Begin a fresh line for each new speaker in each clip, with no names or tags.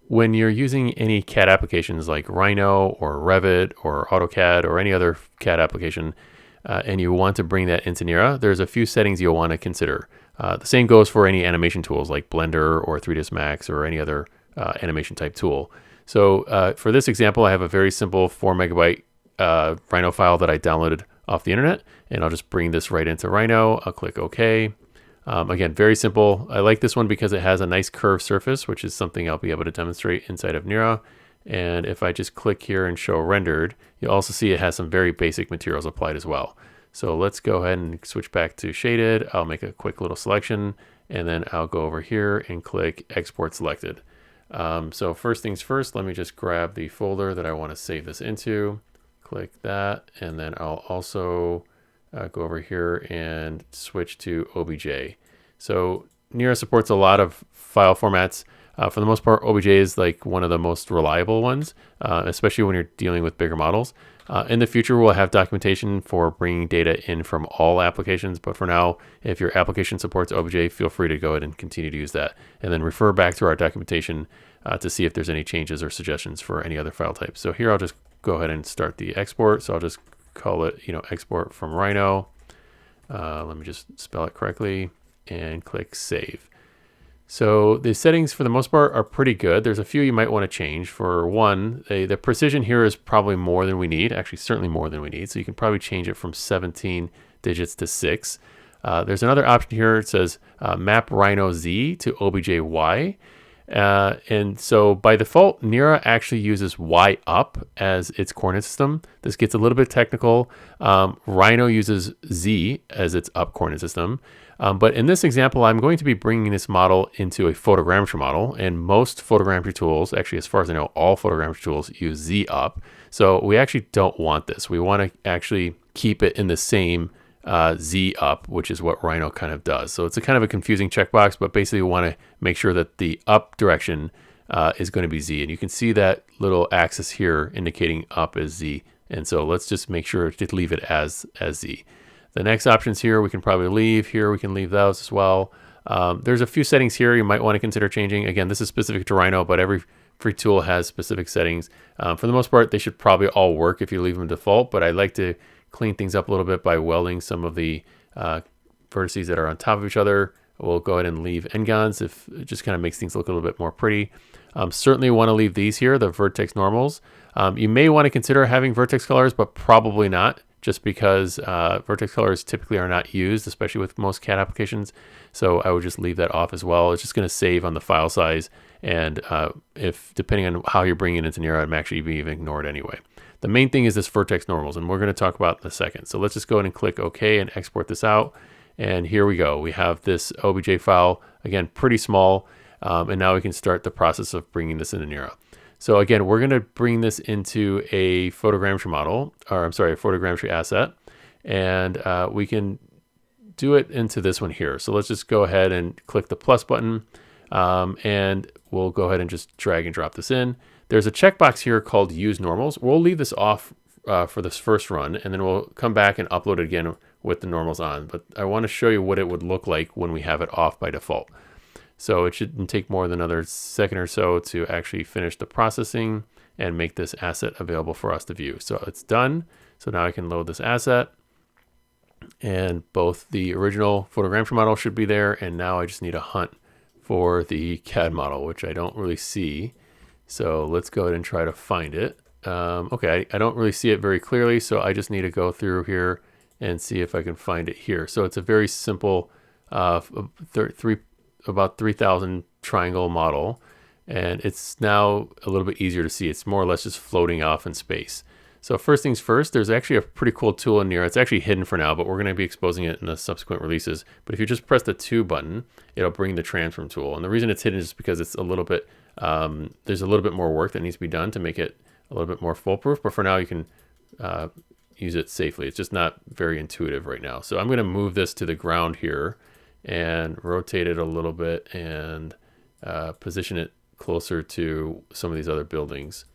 when you're using any CAD applications like Rhino or Revit or AutoCAD or any other CAD application, and you want to bring that into Nira, there's a few settings you'll want to consider. The same goes for any animation tools like Blender or 3ds Max or any other animation type tool. So for this example, I have a very simple 4 megabyte Rhino file that I downloaded off the internet, and I'll just bring this right into Rhino. I'll click OK. Again, very simple. I like this one because it has a nice curved surface, which is something I'll be able to demonstrate inside of Nira. And if I just click here and show rendered, you'll also see it has some very basic materials applied as well. So let's go ahead and switch back to shaded. I'll make a quick little selection, and then I'll go over here and click export selected. So first things first, let me just grab the folder that I want to save this into. Click that, and then I'll also go over here and switch to OBJ. So Nira supports a lot of file formats. For the most part, OBJ is like one of the most reliable ones, especially when you're dealing with bigger models. In the future, we'll have documentation for bringing data in from all applications. But for now, if your application supports OBJ, feel free to go ahead and continue to use that. And then refer back to our documentation to see if there's any changes or suggestions for any other file types. So here I'll just go ahead and start the export. So I'll just call it, export from Rhino. Let me just spell it correctly and click save. So the settings for the most part are pretty good. There's a few you might want to change. For one, the precision here is probably more than we need, actually certainly more than we need. So you can probably change it from 17 digits to 6. There's another option here. It says map Rhino Z to OBJ-Y. And so by default, Nira actually uses Y up as its coordinate system. This gets a little bit technical. Rhino uses Z as its up coordinate system. But in this example, I'm going to be bringing this model into a photogrammetry model, and most photogrammetry tools, actually as far as I know, all photogrammetry tools use Z up. So we actually don't want this. We want to actually keep it in the same Z up, which is what Rhino kind of does. So it's a kind of a confusing checkbox, but basically we want to make sure that the up direction is going to be Z. And you can see that little axis here indicating up is Z. And so let's just make sure to leave it as Z. The next options here we can probably leave. Here we can leave those as well. There's a few settings here you might want to consider changing. Again, this is specific to Rhino, but every free tool has specific settings. For the most part, they should probably all work if you leave them default, but I like to clean things up a little bit by welding some of the vertices that are on top of each other. We'll go ahead and leave n-gons if it just kind of makes things look a little bit more pretty. Certainly want to leave these here, the vertex normals. You may want to consider having vertex colors, but probably not, just because vertex colors typically are not used, especially with most CAD applications. So I would just leave that off as well. It's just going to save on the file size. And if depending on how you're bringing it into Nira, it may actually be even ignored anyway. The main thing is this vertex normals, and we're going to talk about in a second. So let's just go ahead and click OK and export this out. And here we go. We have this OBJ file, again, pretty small. And now we can start the process of bringing this into Nira. So again, we're going to bring this into a photogrammetry model, or I'm sorry, a photogrammetry asset. And we can do it into this one here. So let's just go ahead and click the plus button. And we'll go ahead and just drag and drop this in. There's a checkbox here called Use Normals. We'll leave this off for this first run, and then we'll come back and upload it again with the normals on. But I want to show you what it would look like when we have it off by default. So it shouldn't take more than another second or so to actually finish the processing and make this asset available for us to view. So it's done. So now I can load this asset, and both the original photogrammetry model should be there, and now I just need a hunt for the CAD model, which I don't really see. So let's go ahead and try to find it. Okay, I don't really see it very clearly, so I just need to go through here and see if I can find it here. So it's a very simple about 3,000 triangle model, and it's now a little bit easier to see. It's more or less just floating off in space. So first things first, there's actually a pretty cool tool in Nira. It's actually hidden for now, but we're going to be exposing it in the subsequent releases. But if you just press the 2 button, it'll bring the transform tool. And the reason it's hidden is because it's a little bit, there's a little bit more work that needs to be done to make it a little bit more foolproof. But for now, you can use it safely. It's just not very intuitive right now. So I'm going to move this to the ground here and rotate it a little bit and position it closer to some of these other buildings.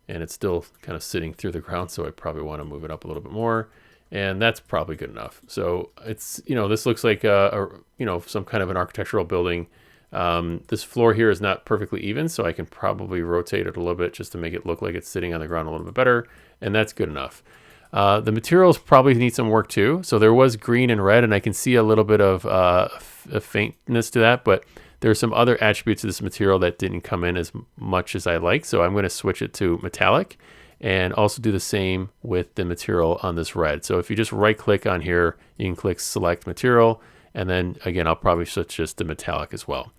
And it's still kind of sitting through the ground, so I probably want to move it up a little bit more, and that's probably good enough. So it's, this looks like some kind of an architectural building. This floor here is not perfectly even, so I can probably rotate it a little bit just to make it look like it's sitting on the ground a little bit better, and that's good enough. The materials probably need some work too. So there was green and red, and I can see a little bit of a faintness to that, but there's some other attributes of this material that didn't come in as much as I like. So I'm going to switch it to metallic and also do the same with the material on this red. So if you just right click on here, you can click select material. And then again, I'll probably switch this to metallic as well.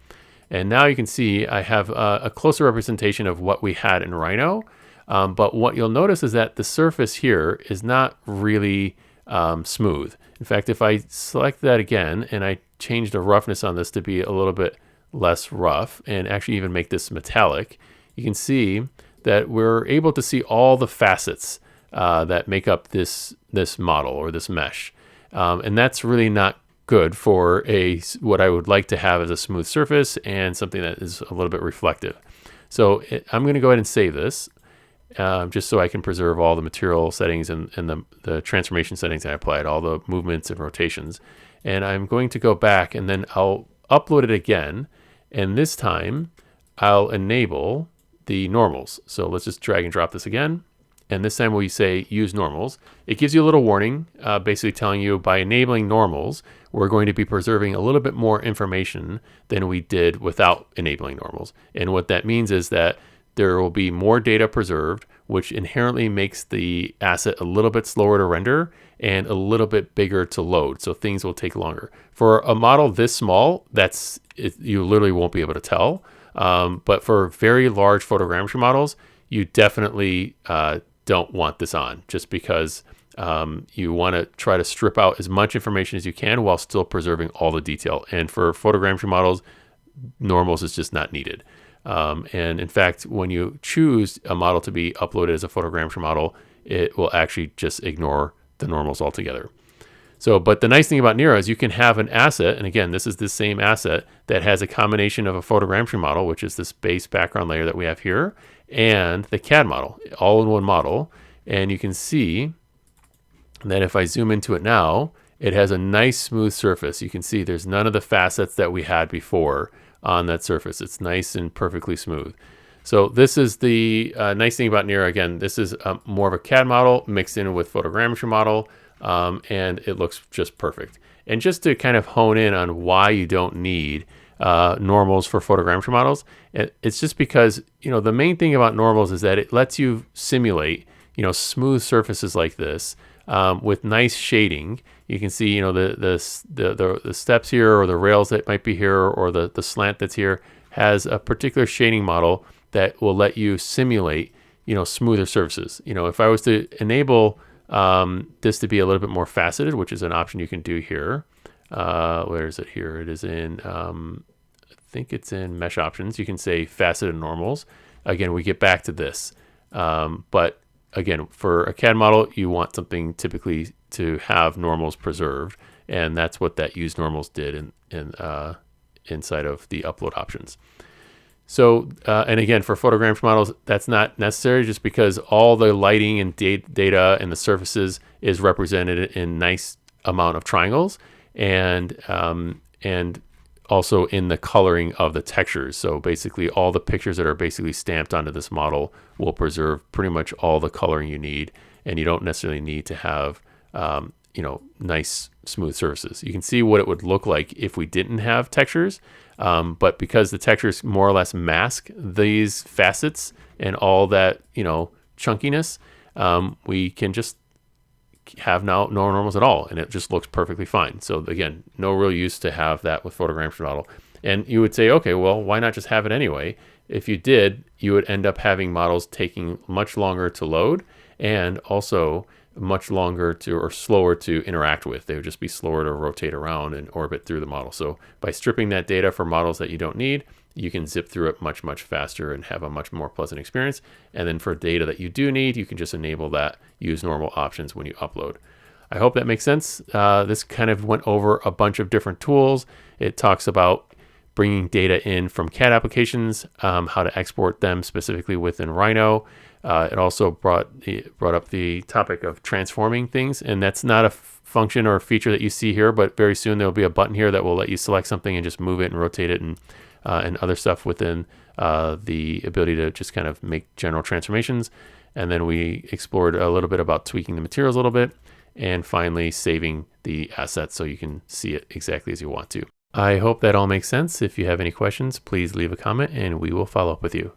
And now you can see I have a closer representation of what we had in Rhino. But what you'll notice is that the surface here is not really smooth. In fact, if I select that again and I change the roughness on this to be a little bit less rough and actually even make this metallic, you can see that we're able to see all the facets that make up this model or this mesh. And that's really not good for what I would like to have as a smooth surface and something that is a little bit reflective. So I'm going to go ahead and save this. Just so I can preserve all the material settings and the transformation settings I applied, all the movements and rotations. And I'm going to go back and then I'll upload it again. And this time I'll enable the normals. So let's just drag and drop this again. And this time we say use normals. It gives you a little warning, basically telling you by enabling normals, we're going to be preserving a little bit more information than we did without enabling normals. And what that means is that there will be more data preserved, which inherently makes the asset a little bit slower to render and a little bit bigger to load. So things will take longer. For a model this small, you literally won't be able to tell. But for very large photogrammetry models, you definitely don't want this on, just because you want to try to strip out as much information as you can while still preserving all the detail. And for photogrammetry models, normals is just not needed. And in fact, when you choose a model to be uploaded as a photogrammetry model, it will actually just ignore the normals altogether. So, but the nice thing about Nira is you can have an asset, and again, this is the same asset that has a combination of a photogrammetry model, which is this base background layer that we have here, and the CAD model, all in one model. And you can see that if I zoom into it now, it has a nice smooth surface. You can see there's none of the facets that we had before on that surface. It's nice and perfectly smooth. So this is the nice thing about Nira. Again, this is more of a CAD model mixed in with photogrammetry model, and it looks just perfect. And just to kind of hone in on why you don't need normals for photogrammetry models, it's just because, the main thing about normals is that it lets you simulate, smooth surfaces like this with nice shading. You can see, the steps here, or the rails that might be here, or the slant that's here has a particular shading model that will let you simulate, smoother surfaces. If I was to enable this to be a little bit more faceted, which is an option you can do here. Where is it here? It is in, I think it's in mesh options. You can say faceted normals. Again, we get back to this. But again, for a CAD model, you want something typically to have normals preserved, and that's what that use normals did inside of the upload options. So, and again, for photogrammetry models, that's not necessary, just because all the lighting and data and the surfaces is represented in nice amount of triangles, and also in the coloring of the textures. So basically all the pictures that are basically stamped onto this model will preserve pretty much all the coloring you need, and you don't necessarily need to have nice smooth surfaces. You can see what it would look like if we didn't have textures, but because the textures more or less mask these facets and all that chunkiness, we can just have now no normals at all, and it just looks perfectly fine. So again, no real use to have that with photogrammetry model. And you would say, okay, well, why not just have it anyway? If you did, you would end up having models taking much longer to load, and also much longer or slower to interact with. They would just be slower to rotate around and orbit through the model. So by stripping that data for models that you don't need, you can zip through it much, much faster and have a much more pleasant experience. And then for data that you do need, you can just enable that use normal options when you upload. I hope that makes sense. This kind of went over a bunch of different tools. It talks about bringing data in from CAD applications, how to export them specifically within Rhino. It also brought up the topic of transforming things, and that's not a function or a feature that you see here, but very soon there'll be a button here that will let you select something and just move it and rotate it and and other stuff within the ability to just kind of make general transformations. And then we explored a little bit about tweaking the materials a little bit, and finally saving the asset so you can see it exactly as you want to. I hope that all makes sense. If you have any questions, please leave a comment and we will follow up with you.